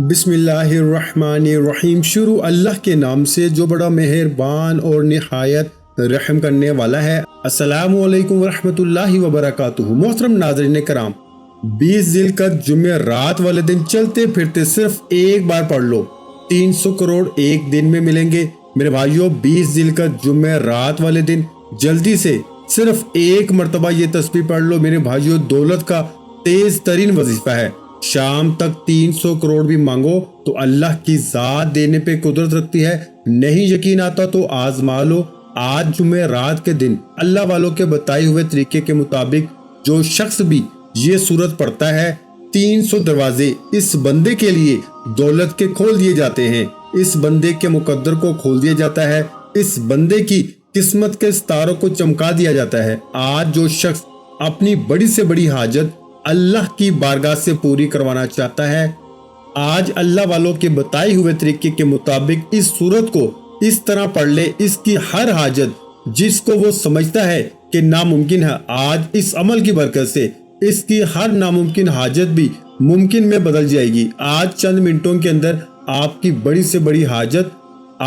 بسم اللہ الرحمن الرحیم۔ شروع اللہ کے نام سے جو بڑا مہربان اور نہایت رحم کرنے والا ہے۔ السلام علیکم ورحمۃ اللہ وبرکاتہ۔ محترم ناظرین کرام، 20 ذی القعدہ جمعہ رات والے دن چلتے پھرتے صرف ایک بار پڑھ لو، 300 کروڑ ایک دن میں ملیں گے۔ میرے بھائیوں، 20 ذی القعدہ جمعہ رات والے دن جلدی سے صرف ایک مرتبہ یہ تسبیح پڑھ لو۔ میرے بھائیوں، دولت کا تیز ترین وظیفہ ہے۔ شام تک 300 کروڑ بھی مانگو تو اللہ کی ذات دینے پہ قدرت رکھتی ہے۔ نہیں یقین آتا تو آزما لو۔ آج جمعہ رات کے دن اللہ والوں کے بتائے ہوئے طریقے کے مطابق جو شخص بھی یہ سورت پڑھتا ہے، 300 دروازے اس بندے کے لیے دولت کے کھول دیے جاتے ہیں۔ اس بندے کے مقدر کو کھول دیا جاتا ہے۔ اس بندے کی قسمت کے ستاروں کو چمکا دیا جاتا ہے۔ آج جو شخص اپنی بڑی سے بڑی حاجت اللہ کی بارگاہ سے پوری کروانا چاہتا ہے، آج اللہ والوں کے بتائے ہوئے طریقے کے مطابق اس سورت کو اس طرح پڑھ لے، اس کی ہر حاجت جس کو وہ سمجھتا ہے کہ ناممکن ہے، آج اس عمل کی برکت سے اس کی ہر ناممکن حاجت بھی ممکن میں بدل جائے گی۔ آج چند منٹوں کے اندر آپ کی بڑی سے بڑی حاجت،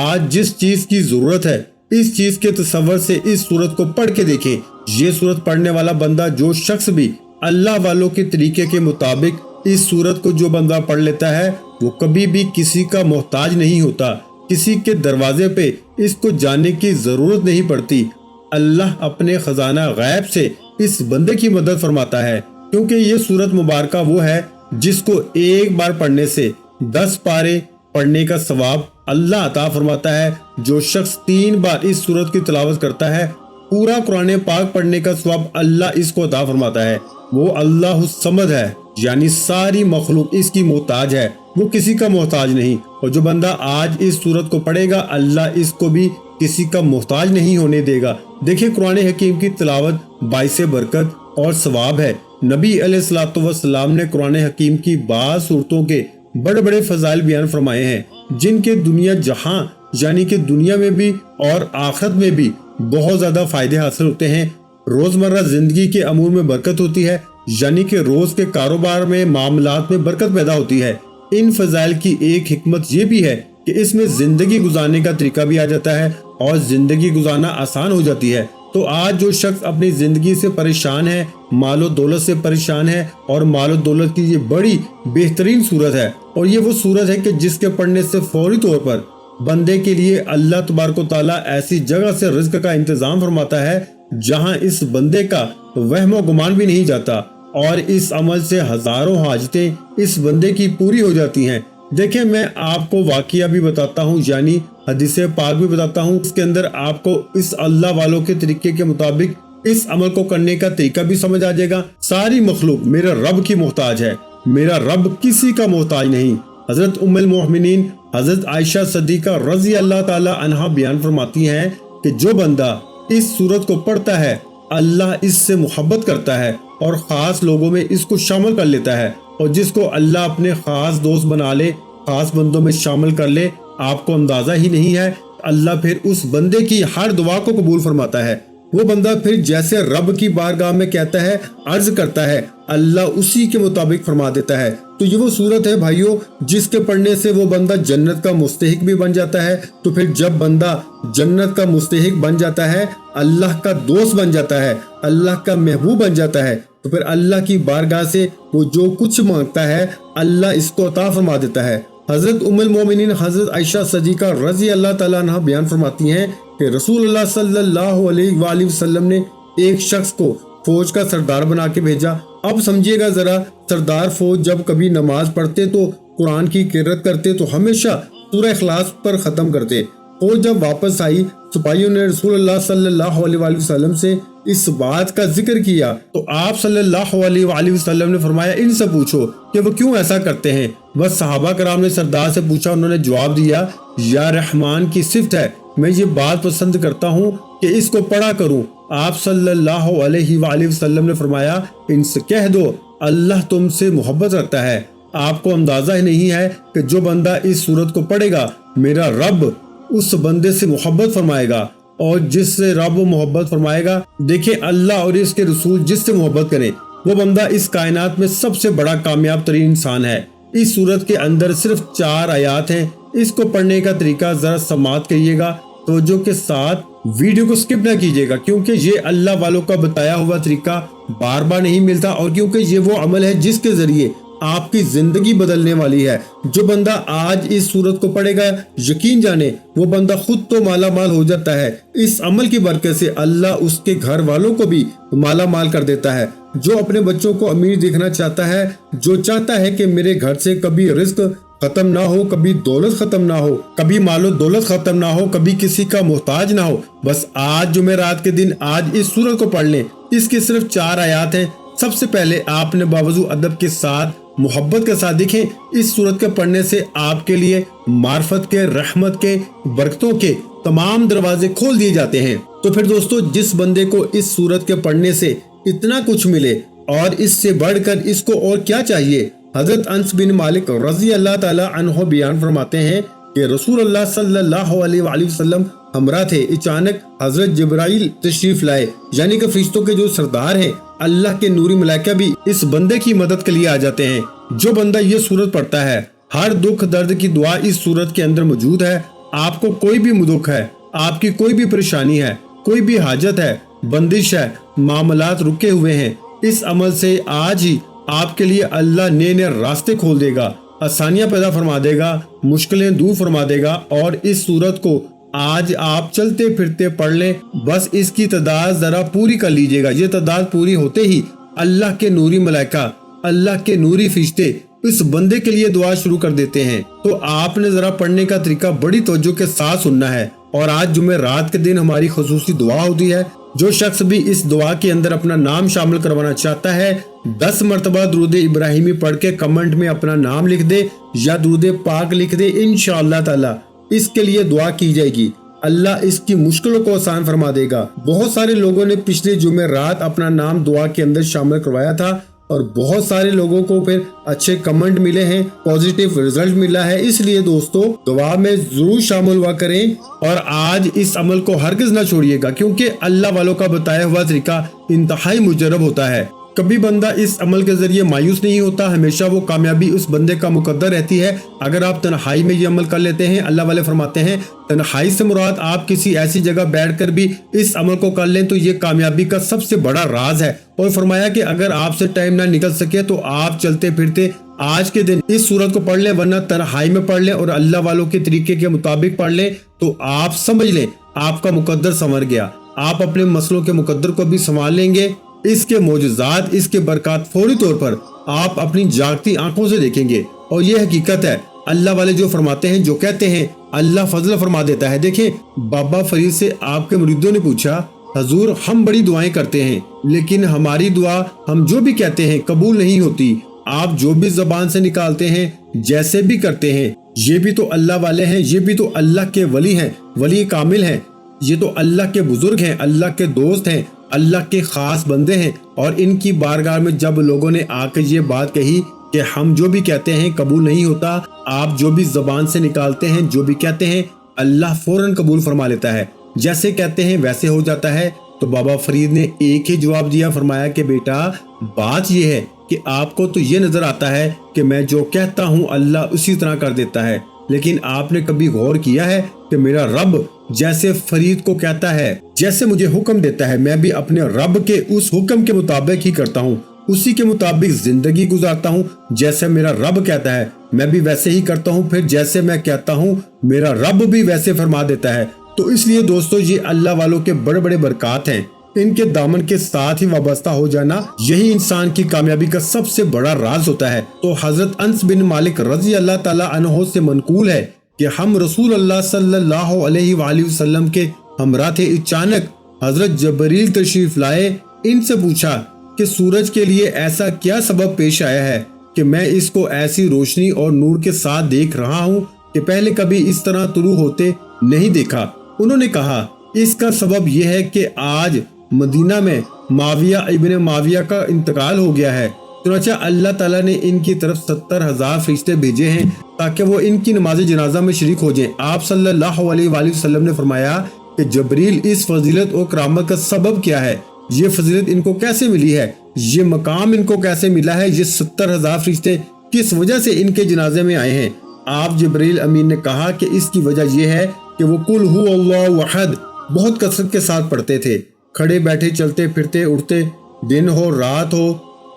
آج جس چیز کی ضرورت ہے، اس چیز کے تصور سے اس سورت کو پڑھ کے دیکھیں۔ یہ سورت پڑھنے والا بندہ، جو شخص بھی اللہ والوں کے طریقے کے مطابق اس سورت کو جو بندہ پڑھ لیتا ہے، وہ کبھی بھی کسی کا محتاج نہیں ہوتا۔ کسی کے دروازے پہ اس کو جانے کی ضرورت نہیں پڑتی۔ اللہ اپنے خزانہ غیب سے اس بندے کی مدد فرماتا ہے، کیونکہ یہ سورت مبارکہ وہ ہے جس کو ایک بار پڑھنے سے 10 پارے پڑھنے کا ثواب اللہ عطا فرماتا ہے۔ جو شخص 3 بار اس سورت کی تلاوت کرتا ہے، پورا قرآن پاک پڑھنے کا ثواب اللہ اس کو عطا فرماتا ہے۔ وہ اللہ الصمد ہے، یعنی ساری مخلوق اس کی محتاج ہے، وہ کسی کا محتاج نہیں۔ اور جو بندہ آج اس سورت کو پڑھے گا، اللہ اس کو بھی کسی کا محتاج نہیں ہونے دے گا۔ دیکھیں، قرآن حکیم کی تلاوت باعث برکت اور ثواب ہے۔ نبی علیہ الصلوۃ والسلام نے قرآن حکیم کی بعض صورتوں کے بڑے بڑے فضائل بیان فرمائے ہیں، جن کے دنیا جہاں، یعنی کہ دنیا میں بھی اور آخرت میں بھی بہت زیادہ فائدے حاصل ہوتے ہیں۔ روزمرہ زندگی کے امور میں برکت ہوتی ہے، یعنی کہ روز کے کاروبار میں، معاملات میں برکت پیدا ہوتی ہے۔ ان فضائل کی ایک حکمت یہ بھی ہے کہ اس میں زندگی گزارنے کا طریقہ بھی آ جاتا ہے اور زندگی گزارنا آسان ہو جاتی ہے۔ تو آج جو شخص اپنی زندگی سے پریشان ہے، مال و دولت سے پریشان ہے، اور مال و دولت کی یہ بڑی بہترین صورت ہے، اور یہ وہ صورت ہے کہ جس کے پڑھنے سے فوری طور پر بندے کے لیے اللہ تبارک و تعالیٰ ایسی جگہ سے رزق کا انتظام فرماتا ہے جہاں اس بندے کا وہم و گمان بھی نہیں جاتا، اور اس عمل سے ہزاروں حاجتیں اس بندے کی پوری ہو جاتی ہیں۔ دیکھیں، میں آپ کو واقعہ بھی بتاتا ہوں، یعنی حدیث پاک بھی بتاتا ہوں، اس کے اندر آپ کو اس اللہ والوں کے طریقے کے مطابق اس عمل کو کرنے کا طریقہ بھی سمجھ آ جائے گا۔ ساری مخلوق میرے رب کی محتاج ہے، میرا رب کسی کا محتاج نہیں۔ حضرت ام المؤمنین حضرت عائشہ صدیقہ رضی اللہ تعالی عنہا بیان فرماتی ہیں کہ جو بندہ اس سورت کو پڑھتا ہے، اللہ اس سے محبت کرتا ہے اور خاص لوگوں میں اس کو شامل کر لیتا ہے، اور جس کو اللہ اپنے خاص دوست بنا لے، خاص بندوں میں شامل کر لے، آپ کو اندازہ ہی نہیں ہے، اللہ پھر اس بندے کی ہر دعا کو قبول فرماتا ہے۔ وہ بندہ پھر جیسے رب کی بارگاہ میں کہتا ہے، عرض کرتا ہے، اللہ اسی کے مطابق فرما دیتا ہے۔ تو یہ وہ صورت ہے بھائیوں، جس کے پڑھنے سے وہ بندہ جنت کا مستحق بھی بن جاتا ہے۔ تو پھر جب بندہ جنت کا مستحق بن جاتا ہے، اللہ کا دوست بن جاتا ہے، اللہ کا محبوب بن جاتا ہے، تو پھر اللہ کی بارگاہ سے وہ جو کچھ مانگتا ہے، اللہ اس کو عطا فرما دیتا ہے۔ حضرت ام المومنین حضرت عائشہ صدیقہ رضی اللہ تعالیٰ عنہ بیان فرماتی ہیں کہ رسول اللہ صلی اللہ علیہ وآلہ وسلم نے ایک شخص کو فوج کا سردار بنا کے بھیجا۔ اب سمجھیے گا ذرا، سردار فوج جب کبھی نماز پڑھتے تو قرآن کی قرات کرتے تو ہمیشہ سورہ اخلاص پر ختم کرتے۔ فوج جب واپس آئی، سپاہیوں نے رسول اللہ صلی اللہ علیہ وآلہ وسلم سے اس بات کا ذکر کیا تو آپ صلی اللہ علیہ وآلہ وسلم نے فرمایا، ان سے پوچھو کہ وہ کیوں ایسا کرتے ہیں۔ بس صحابہ کرام نے سردار سے پوچھا، انہوں نے جواب دیا، یا رحمان کی صفت ہے، میں یہ بات پسند کرتا ہوں کہ اس کو پڑھا کروں۔ آپ صلی اللہ علیہ وآلہ وسلم نے فرمایا، ان سے کہہ دو اللہ تم سے محبت رکھتا ہے۔ آپ کو اندازہ ہی نہیں ہے کہ جو بندہ اس سورت کو پڑھے گا، میرا رب اس بندے سے محبت فرمائے گا، اور جس سے رب محبت فرمائے گا، دیکھیں اللہ اور اس کے رسول جس سے محبت کریں، وہ بندہ اس کائنات میں سب سے بڑا کامیاب ترین انسان ہے۔ इस सूरत के अंदर सिर्फ 4 आयात हैं। इसको पढ़ने का तरीका जरा समाअत करिएगा, तवज्जो के साथ वीडियो को स्किप ना कीजिएगा, क्योंकि ये अल्लाह वालों का बताया हुआ तरीका बार बार नहीं मिलता, और क्योंकि ये वो अमल है जिसके जरिए आपकी जिंदगी बदलने वाली है। जो बंदा आज इस सूरत को पढ़ेगा, यकीन जाने वो बंदा खुद तो माला माल हो जाता है। इस अमल की बरकत से अल्लाह उसके घर वालों को भी माला माल कर देता है। जो अपने बच्चों को अमीर देखना चाहता है, जो चाहता है कि मेरे घर से कभी रिस्क खत्म ना हो, कभी दौलत खत्म ना हो, कभी मालो दौलत खत्म ना हो, कभी किसी का मोहताज ना हो, बस आज जुमेरात के दिन आज इस सूरत को पढ़ लें। इसके सिर्फ 4 आयात हैं। सबसे पहले आपने बावजू अदब के साथ, मोहब्बत के साथ देखें, इस सूरत के पढ़ने से आपके लिए मार्फत के, रहमत के, बरकतों के तमाम दरवाजे खोल दिए जाते हैं। तो फिर दोस्तों, जिस बंदे को इस सूरत के पढ़ने से इतना कुछ मिले और इससे बढ़कर इसको और क्या चाहिए। हजरत अनस बिन मालिक रजी अल्लाह ताला अन्हो बयान फरमाते हैं कि रसूल अल्लाह सल्लल्लाहु अलैहि वसल्लम हमरा थे। अचानक हजरत जिब्राइल तशरीफ लाए, यानी कि फरिश्तों के जो सरदार हैं, अल्लाह के नूरी मलाइका भी इस बंदे की मदद के लिए आ जाते हैं। जो बंदा ये सूरत पढ़ता है, हर दुख दर्द की दुआ इस सूरत के अंदर मौजूद है। आपको कोई भी दुख है, आपकी कोई भी परेशानी है, कोई भी हाजत है, बंदिश है, मामलात रुके हुए हैं, इस अमल से आज ही आपके लिए अल्लाह नए नए रास्ते खोल देगा, आसानियां पैदा फरमा देगा, मुश्किलें दूर फरमा देगा। और इस सूरत को आज आप चलते फिरते पढ़ लें, बस इसकी तादाद जरा पूरी कर लीजिएगा। ये तादाद पूरी होते ही अल्लाह के नूरी मलाइका, अल्लाह के नूरी फरिश्ते इस बंदे के लिए दुआ शुरू कर देते हैं। तो आपने जरा पढ़ने का तरीका बड़ी तवज्जो के साथ सुनना है। और आज जुमेरात के दिन हमारी खुसूसी दुआ होती है। जो शख्स भी इस दुआ के अंदर अपना नाम शामिल करवाना चाहता है, 10 मरतबा दुरूद इब्राहिमी पढ़ के कमेंट में अपना नाम लिख दे या दुरूद पाक लिख दे। इंशाअल्लाह ताला इसके लिए दुआ की जाएगी, अल्लाह इसकी मुश्किलों को आसान फरमा देगा। बहुत सारे लोगों ने पिछले जुमेरात अपना नाम दुआ के अंदर शामिल करवाया था और बहुत सारे लोगों को फिर अच्छे कमेंट मिले हैं, पॉजिटिव रिजल्ट मिला है। इसलिए दोस्तों, दुआ में जरूर शामिल हुआ करें और आज इस अमल को हरगिज ना छोड़िएगा, क्योंकि अल्लाह वालों का बताया हुआ तरीका इंतहाई मुजरब होता है। कभी बंदा इस अमल के जरिए मायूस नहीं होता, हमेशा वो कामयाबी उस बंदे का मुकद्दर रहती है। अगर आप तन्हाई में ये अमल कर लेते हैं, अल्लाह वाले फरमाते हैं तन्हाई से मुराद आप किसी ऐसी जगह बैठकर भी इस अमल को कर लें तो ये कामयाबी का सबसे बड़ा राज है। और फरमाया कि अगर आपसे टाइम ना निकल सके तो आप चलते फिरते आज के दिन इस सूरत को पढ़ लें, वरना तन्हाई में पढ़ लें और अल्लाह वालों के तरीके के मुताबिक पढ़ लें, तो आप समझ लें आपका मुकद्दर संवर गया। आप अपने मसलों के मुकद्दर को भी संभाल लेंगे। इसके मौजूदात, इसके बरकत फौरी तौर पर आप अपनी जागती आंखों से देखेंगे। और ये हकीकत है, अल्लाह वाले जो फरमाते हैं, जो कहते हैं, अल्लाह फजल फरमा देता है। देखें, बाबा फरीद से आपके मुरीदों ने पूछा, हजूर हम बड़ी दुआएं करते हैं लेकिन हमारी दुआ हम जो भी कहते हैं कबूल नहीं होती। आप जो भी जबान से निकालते हैं, जैसे भी करते हैं, ये भी तो अल्लाह वाले हैं, ये भी तो अल्लाह के वली हैं, वली कामिल हैं, ये तो अल्लाह के बुजुर्ग हैं, अल्लाह के दोस्त हैं, अल्लाह के खास बंदे हैं। और इनकी बारगाह में जब लोगों ने आकर ये बात कही कि हम जो भी कहते हैं कबूल नहीं होता, आप जो भी जबान से निकालते हैं, जो भी कहते हैं, अल्लाह फौरन कबूल फरमा लेता है, जैसे कहते हैं वैसे हो जाता है। तो बाबा फरीद ने एक ही जवाब दिया, फरमाया कि बेटा बात यह है कि आपको तो ये नजर आता है कि मैं जो कहता हूँ अल्लाह उसी तरह कर देता है, लेकिन आपने कभी गौर किया है कि मेरा रब जैसे फरीद को कहता है, जैसे मुझे हुक्म देता है, मैं भी अपने रब के उस हुक्म के मुताबिक ही करता हूँ, उसी के मुताबिक जिंदगी गुजारता हूँ। जैसे मेरा रब कहता है मैं भी वैसे ही करता हूँ, फिर जैसे मैं कहता हूँ मेरा रब भी वैसे फरमा देता है। तो इसलिए दोस्तों, ये अल्लाह वालों के बड़े बड़े बरकत हैं। इनके दामन के साथ ही वाबस्ता हो जाना, यही इंसान की कामयाबी का सबसे बड़ा राज होता है। तो हजरत अनस बिन मालिक रजी अल्लाह ताला अन्हो से मनकूल है कि हम रसूल अल्लाह सल्लल्लाहु अलैहि वसल्लम के हमरा थे। अचानक हजरत जबरील तशरीफ लाए, इनसे पूछा कि सूरज के लिए ऐसा क्या सबब पेश आया है कि मैं इसको ऐसी रोशनी और नूर के साथ देख रहा हूँ कि पहले कभी इस तरह तुलू होते नहीं देखा। उन्होंने कहा इसका सबब यह है कि आज मदीना में माविया इब्ने माविया का इंतकाल हो गया है। चुनांचे अल्लाह ताला ने इनकी तरफ 70,000 फरिश्ते भेजे हैं ताकि वो इनकी नमाज जनाजा में शरीक हो जाएं। आप सल्लल्लाहु अलैहि वसल्लम ने फरमाया कि जबरील, इस फजीलत और करामत का सबब क्या है, ये फजीलत इनको कैसे मिली है, ये मकाम इनको कैसे मिला है, ये 70,000 फरिश्ते किस वजह से इनके जनाजे में आए हैं। आप जिब्रील अमीन ने कहा कि इसकी वजह यह है कि वो कुल हु अल्लाहु अहद बहुत कसरत के साथ पढ़ते थे। खड़े बैठे, चलते फिरते, उठते, दिन हो रात हो,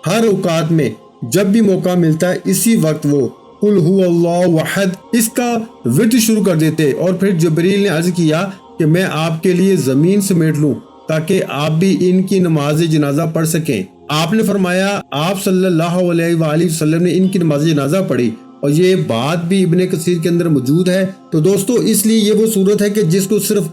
हर औकात में जब भी मौका मिलता है इसी वक्त वो कुल हु अल्लाहु अहद इसका विर्द शुरू कर देते। और फिर जिब्रील ने अर्ज किया कि मैं आपके लिए जमीन समेट लूं ताकि आप भी इनकी नमाज जनाजा पढ़ सकें। आपने फरमाया आप सल्लल्लाहु अलैहि वसल्लम ने इनकी नमाज जनाजा पढ़ी, और ये बात भी इब्ने कसीर के अंदर मौजूद है। तो दोस्तों इसलिए ये वो सूरत है कि जिसको सिर्फ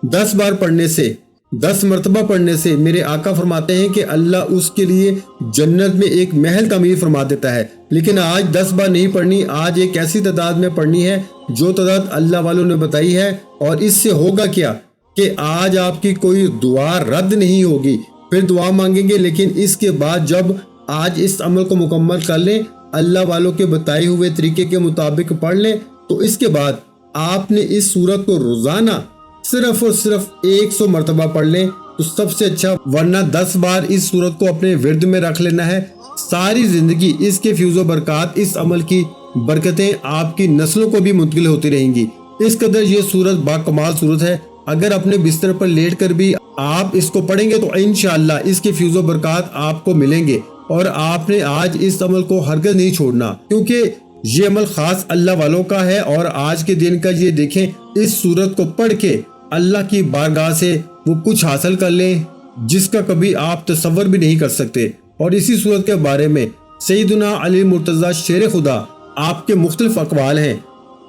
10 बार पढ़ने से, 10 मरतबा पढ़ने से मेरे आका फरमाते हैं कि अल्लाह उसके लिए जन्नत में एक महल तामीर फरमा देता है। लेकिन आज 10 बार नहीं पढ़नी, आज एक ऐसी तादाद में पढ़नी है जो तादाद अल्लाह वालों ने बताई है। और इससे होगा क्या कि आज आपकी कोई दुआ रद्द नहीं होगी, फिर दुआ मांगेंगे, लेकिन इसके बाद जब आज इस अमल को मुकम्मल कर लें, अल्लाह वालों के बताए हुए तरीके के मुताबिक पढ़ लें, तो इसके बाद आपने इस सूरत को रोजाना सिर्फ और सिर्फ 100 मरतबा पढ़ लें तो सबसे अच्छा, वरना 10 बार इस सूरत को अपने विर्द में रख लेना है। सारी जिंदगी इसके फ्यूज़ो बरकत, इस अमल की बरकतें आपकी नस्लों को भी मुंतकिल होती रहेंगी। इस कदर ये सूरत बाकमाल सूरत है। अगर अपने बिस्तर पर लेट कर भी आप इसको पढ़ेंगे तो इंशाअल्लाह इसके फ्यूज़ो बरकत आपको मिलेंगे। और आपने आज इस अमल को हरगिज़ नहीं छोड़ना, क्योंकि ये अमल खास अल्लाह वालों का है। और आज के दिन का ये देखें, इस सूरत को पढ़ के अल्लाह की बारगाह से वो कुछ हासिल कर लें जिसका कभी आप तसव्वुर भी नहीं कर सकते। और इसी सूरत के बारे में सैयदना अली मुर्तज़ा शेर खुदा आपके मुख्तलिफ अक़वाल हैं।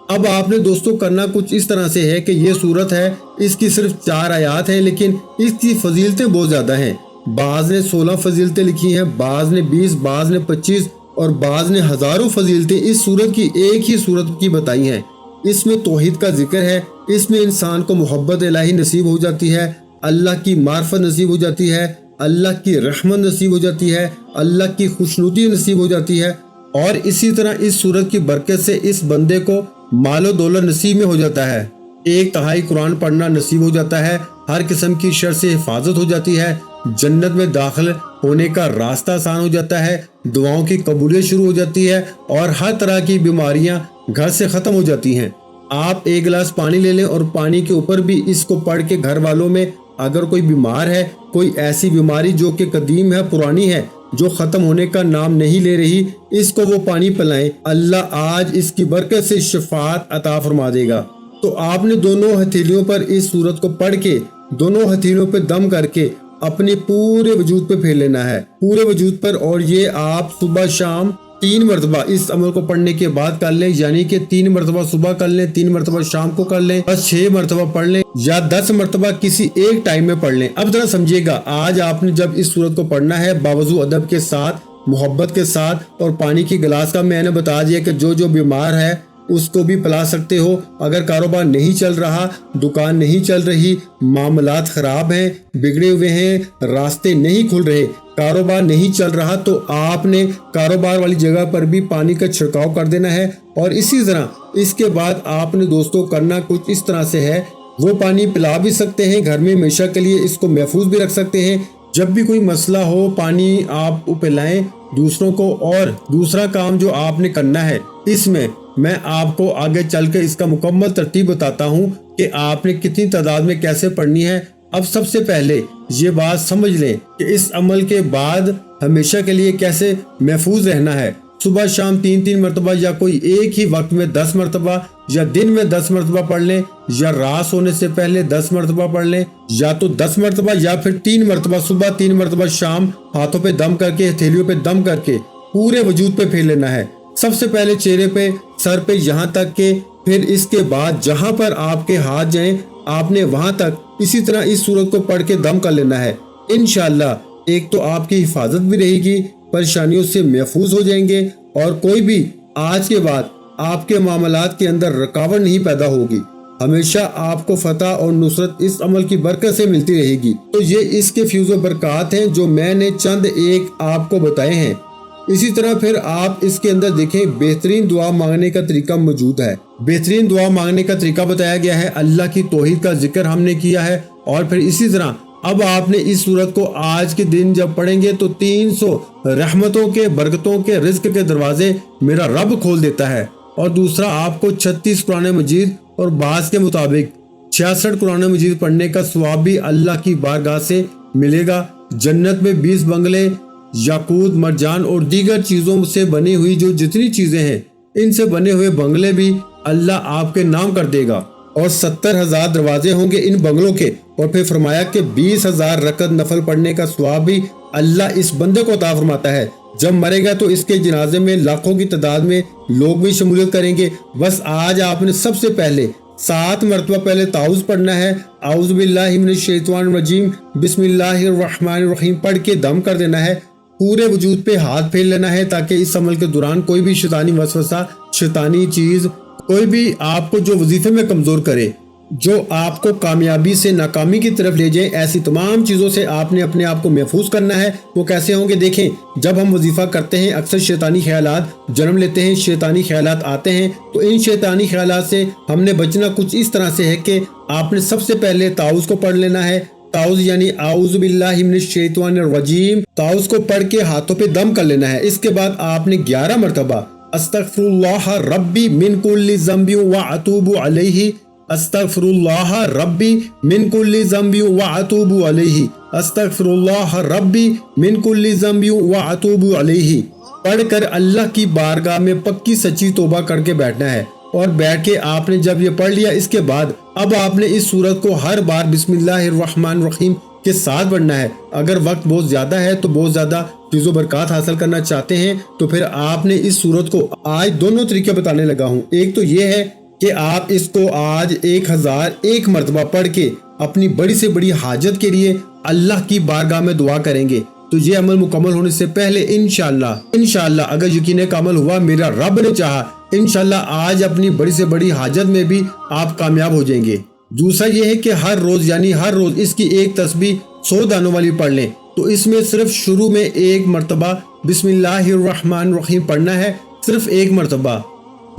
अब आपने दोस्तों करना कुछ इस तरह से है कि ये सूरत है, इसकी सिर्फ 4 आयात है, लेकिन इसकी फजीलतें बहुत ज़्यादा हैं। बाज़ ने 16 फजीलतें लिखी हैं, बाज़ ने 20, बाज़ ने 25 और बाज़ ने हज़ारों फजीलतें इस सूरत की एक ही सूरत की बताई हैं। इसमें तौहीद का जिक्र है, इसमें इंसान को मोहब्बत इलाही नसीब हो जाती है, अल्लाह की मार्फत नसीब हो जाती है, अल्लाह की रहमत नसीब हो जाती है, अल्लाह की खुशनुदी नसीब हो जाती है। और इसी तरह इस सूरत की बरकत से इस बंदे को मालो दौलत नसीब में हो जाता है, 1/3 कुरान पढ़ना नसीब हो जाता है, हर किस्म की शर से हिफाजत हो जाती है, जन्नत में दाखिल होने का रास्ता आसान हो जाता है, दुआओं की कबूलियत शुरू हो जाती है और हर तरह की बीमारियां घर से ख़त्म हो जाती हैं। आप 1 गिलास पानी ले लें और पानी के ऊपर भी इसको पढ़ के घर वालों में अगर कोई बीमार है, कोई ऐसी बीमारी जो कि कदीम है, पुरानी है, जो ख़त्म होने का नाम नहीं ले रही, इसको वो पानी पिलाएं, अल्लाह आज इसकी बरकत से शफाअत अता फरमा देगा। तो आपने दोनों हथेलियों पर इस सूरत को पढ़ के, दोनों हथेलियों पे दम करके अपने पूरे वजूद पे फेर लेना है, पूरे वजूद पर। और ये आप सुबह शाम 3 मरतबा इस अमल को पढ़ने के बाद कर लें, यानी कि 3 मरतबा सुबह कर लें, 3 मरतबा शाम को कर लें, बस 6 मरतबा पढ़ लें या 10 मरतबा किसी एक टाइम में पढ़ लें। अब जरा समझिएगा, आज आपने जब इस सूरत को पढ़ना है बावजू अदब के साथ, मोहब्बत के साथ, और पानी की गिलास का मैंने बता दिया कि जो बीमार है उसको भी पिला सकते हो। अगर कारोबार नहीं चल रहा, दुकान नहीं चल रही, मामलात खराब हैं, बिगड़े हुए हैं, रास्ते नहीं खुल रहे, कारोबार नहीं चल रहा, तो आपने कारोबार वाली जगह पर भी पानी का छिड़काव कर देना है। और इसी तरह इसके बाद आपने दोस्तों करना कुछ इस तरह से है, वो पानी पिला भी सकते हैं घर में, हमेशा के लिए इसको महफूज भी रख सकते हैं। जब भी कोई मसला हो, पानी आप पिलाएं दूसरों को। और दूसरा काम जो आपने करना है, इसमें मैं आपको आगे चल के इसका मुकम्मल तरतीब बताता हूँ कि आपने कितनी तादाद में कैसे पढ़नी है। अब सबसे पहले ये बात समझ लें कि इस अमल के बाद हमेशा के लिए कैसे महफूज रहना है। सुबह शाम 3-3 मरतबा, या कोई एक ही वक्त में 10 मरतबा, या दिन में 10 मरतबा पढ़ लें, या रात सोने से पहले 10 मरतबा पढ़ लें, या तो 10 मरतबा या फिर 3 मरतबा सुबह, 3 मरतबा शाम, हाथों पे दम करके, हथेलियों पे दम करके पूरे वजूद पे फेर लेना है। सबसे पहले चेहरे पे, सर पे, यहाँ तक के, फिर इसके बाद जहाँ पर आपके हाथ जाएं आपने वहाँ तक इसी तरह इस सूरत को पढ़ के दम कर लेना है। इंशाअल्लाह एक तो आपकी हिफाजत भी रहेगी, परेशानियों से महफूज हो जाएंगे, और कोई भी आज के बाद आपके मामलात के अंदर रुकावट नहीं पैदा होगी। हमेशा आपको फतह और नुसरत इस अमल की बरकत से मिलती रहेगी। तो ये इसके फ्यूज़ बरकत हैं जो मैंने चंद एक आपको बताए हैं। इसी तरह फिर आप इसके अंदर देखें, बेहतरीन दुआ मांगने का तरीका मौजूद है। बेहतरीन दुआ मांगने का तरीका बताया गया है, अल्लाह की तौहीद का जिक्र हमने किया है। और फिर इसी तरह اب آپ نے اس سورت کو آج کے دن جب پڑھیں گے تو 300 رحمتوں کے، برکتوں کے، رزق کے دروازے میرا رب کھول دیتا ہے۔ اور دوسرا، آپ کو 36 قرآن مجید اور بعض کے مطابق 66 قرآن مجید پڑھنے کا ثواب بھی اللہ کی بارگاہ سے ملے گا۔ جنت میں 20 بنگلے یاقوت، مرجان اور دیگر چیزوں سے بنی ہوئی جو جتنی چیزیں ہیں، ان سے بنے ہوئے بنگلے بھی اللہ آپ کے نام کر دے گا، اور 70,000 دروازے ہوں گے ان بنگلوں کے۔ اور پھر فرمایا کہ 20,000 رکعت نفل پڑھنے کا ثواب بھی اللہ اس بندے کو عطا فرماتا ہے۔ جب مرے گا تو اس کے جنازے میں لاکھوں کی تعداد میں لوگ بھی شمولیت کریں گے۔ بس آج آپ نے سب سے پہلے 7 مرتبہ پہلے تعوذ پڑھنا ہے، اعوذ باللہ من الشیطان الرجیم، بسم اللہ الرحمن الرحیم پڑھ کے دم کر دینا ہے۔ پورے وجود پہ ہاتھ پھیر لینا ہے تاکہ اس عمل کے دوران کوئی بھی شیطانی وسوسہ، شیطانی چیز، کوئی بھی آپ کو جو وظیفے میں کمزور کرے، جو آپ کو کامیابی سے ناکامی کی طرف لے جائے، ایسی تمام چیزوں سے آپ نے اپنے آپ کو محفوظ کرنا ہے۔ وہ کیسے ہوں گے؟ دیکھیں، جب ہم وظیفہ کرتے ہیں اکثر شیطانی خیالات جنم لیتے ہیں، شیطانی خیالات آتے ہیں، تو ان شیطانی خیالات سے ہم نے بچنا کچھ اس طرح سے ہے کہ آپ نے سب سے پہلے تعوذ کو پڑھ لینا ہے۔ تعوذ یعنی اعوذ باللہ من الشیطان الرجیم، تعوذ کو پڑھ کے ہاتھوں پہ دم کر لینا ہے۔ اس کے بعد آپ نے 11 مرتبہ استغفر اللہ ربی من کل ذنب واتوب علیہ، استغفر اللہ ربی من کل ذنب واتوب علیہ، استغفر اللہ ربی من کل ذنب واتوب علیہ پڑھ کر اللہ کی بارگاہ میں پکی سچی توبہ کر کے بیٹھنا ہے۔ اور بیٹھ کے آپ نے جب یہ پڑھ لیا، اس کے بعد اب آپ نے اس سورت کو ہر بار بسم اللہ الرحمن الرحیم کے ساتھ پڑھنا ہے۔ اگر وقت بہت زیادہ ہے تو بہت زیادہ فیض و برکات حاصل کرنا چاہتے ہیں تو پھر آپ نے اس سورت کو آج دونوں طریقے بتانے لگا ہوں۔ ایک تو یہ ہے کہ آپ اس کو آج 1001 مرتبہ پڑھ کے اپنی بڑی سے بڑی حاجت کے لیے اللہ کی بارگاہ میں دعا کریں گے، تو یہ عمل مکمل ہونے سے پہلے انشاءاللہ اگر یقین کامل ہوا، میرا رب نے چاہا، انشاءاللہ آج اپنی بڑی سے بڑی حاجت میں بھی آپ کامیاب ہو جائیں گے۔ دوسرا یہ ہے کہ ہر روز اس کی ایک تسبیح 100 دانوں والی پڑھ لیں، تو اس میں صرف شروع میں 1 مرتبہ بسم اللہ الرحمن الرحیم پڑھنا ہے، صرف 1 مرتبہ،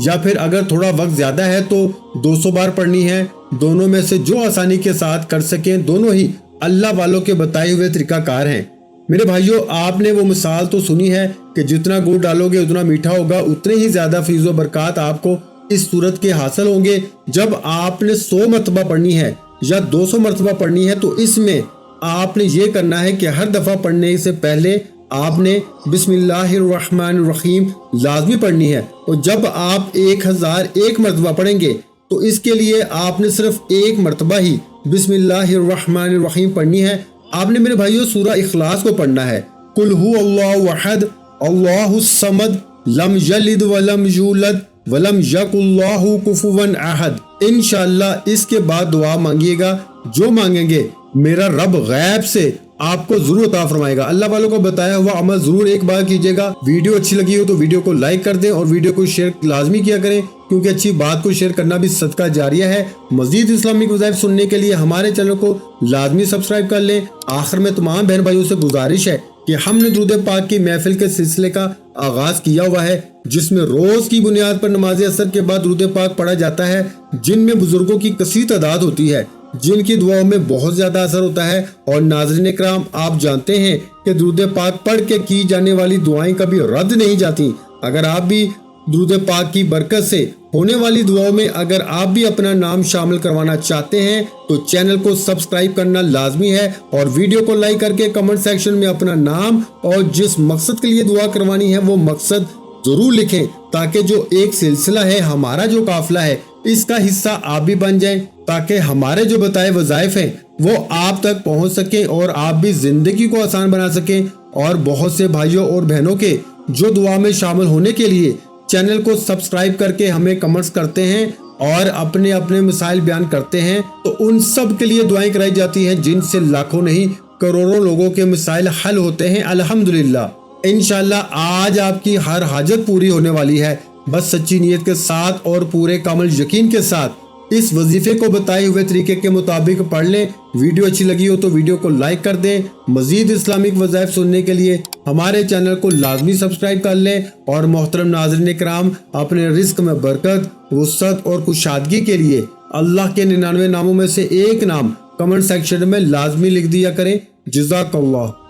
یا پھر اگر تھوڑا وقت زیادہ ہے تو 200 بار پڑھنی ہے۔ دونوں میں سے جو آسانی کے ساتھ کر سکیں، دونوں ہی اللہ والوں کے بتائے ہوئے طریقہ کار ہیں۔ میرے بھائیوں، آپ نے وہ مثال تو سنی ہے کہ جتنا گڑ ڈالو گے اتنا میٹھا ہوگا، اتنے ہی زیادہ فیض و برکات آپ کو اس صورت کے حاصل ہوں گے۔ جب آپ نے 100 مرتبہ پڑھنی ہے یا 200 مرتبہ پڑھنی ہے تو اس میں آپ نے یہ کرنا ہے کہ ہر دفعہ پڑھنے سے پہلے آپ نے بسم اللہ الرحمن الرحیم لازمی پڑھنی ہے، اور جب آپ 1001 مرتبہ پڑھیں گے تو اس کے لیے آپ نے صرف 1 مرتبہ ہی بسم اللہ الرحمن الرحیم پڑھنی ہے۔ آپ نے میرے بھائیوں سورہ اخلاص کو پڑھنا ہے، قل هو اللہ احد اللہ الصمد لم یلد ولم یولد ولم یکن لہ کفوا احد۔ انشاءاللہ اس کے بعد دعا مانگیے گا، جو مانگیں گے میرا رب غیب سے آپ کو ضرور عطا فرمائے گا۔ اللہ والوں کو بتایا ہوا عمل ضرور ایک بار کیجیے گا۔ ویڈیو اچھی لگی ہو تو ویڈیو کو لائک کر دیں اور ویڈیو کو شیئر لازمی کیا کریں، کیونکہ اچھی بات کو شیئر کرنا بھی صدقہ جاریہ ہے۔ مزید اسلامک وظائف سننے کے لیے ہمارے چینل کو لازمی سبسکرائب کر لیں۔ آخر میں تمام بہن بھائیوں سے گزارش ہے کہ ہم نے درود پاک کی محفل کے سلسلے کا آغاز کیا ہوا ہے، جس میں روز کی بنیاد پر نماز عصر کے بعد درود پاک پڑھا جاتا ہے، جن میں بزرگوں کی کثیر تعداد ہوتی ہے، جن کی دعاؤں میں بہت زیادہ اثر ہوتا ہے۔ اور ناظرین اکرام، آپ جانتے ہیں کہ درود پاک پڑھ کے کی جانے والی دعائیں کبھی رد نہیں جاتی۔ اگر آپ بھی درود پاک کی برکت سے ہونے والی دعاؤں میں اگر آپ بھی اپنا نام شامل کروانا چاہتے ہیں تو چینل کو سبسکرائب کرنا لازمی ہے، اور ویڈیو کو لائک کر کے کمنٹ سیکشن میں اپنا نام اور جس مقصد کے لیے دعا کروانی ہے وہ مقصد ضرور لکھیں، تاکہ جو ایک سلسلہ ہے، ہمارا جو قافلہ ہے، اس کا حصہ آپ بھی بن جائیں، تاکہ ہمارے جو بتائے وظائف ہیں وہ آپ تک پہنچ سکیں اور آپ بھی زندگی کو آسان بنا سکیں۔ اور بہت سے بھائیوں اور بہنوں کے جو دعا میں شامل ہونے کے لیے چینل کو سبسکرائب کر کے ہمیں کمنٹس کرتے ہیں اور اپنے مسائل بیان کرتے ہیں، تو ان سب کے لیے دعائیں کرائی جاتی ہیں، جن سے لاکھوں نہیں کروڑوں لوگوں کے مسائل حل ہوتے ہیں الحمدللہ۔ انشاءاللہ آج آپ کی ہر حاجت پوری ہونے والی ہے، بس سچی نیت کے ساتھ اور پورے کامل یقین کے ساتھ اس وظیفے کو بتائے ہوئے طریقے کے مطابق پڑھ لیں۔ ویڈیو اچھی لگی ہو تو ویڈیو کو لائک کر دیں۔ مزید اسلامک وظائف سننے کے لیے ہمارے چینل کو لازمی سبسکرائب کر لیں، اور محترم ناظرین کرام، اپنے رزق میں برکت، وسعت اور کشادگی کے لیے اللہ کے 99 ناموں میں سے ایک نام کمنٹ سیکشن میں لازمی لکھ دیا کریں۔ جزاک اللہ۔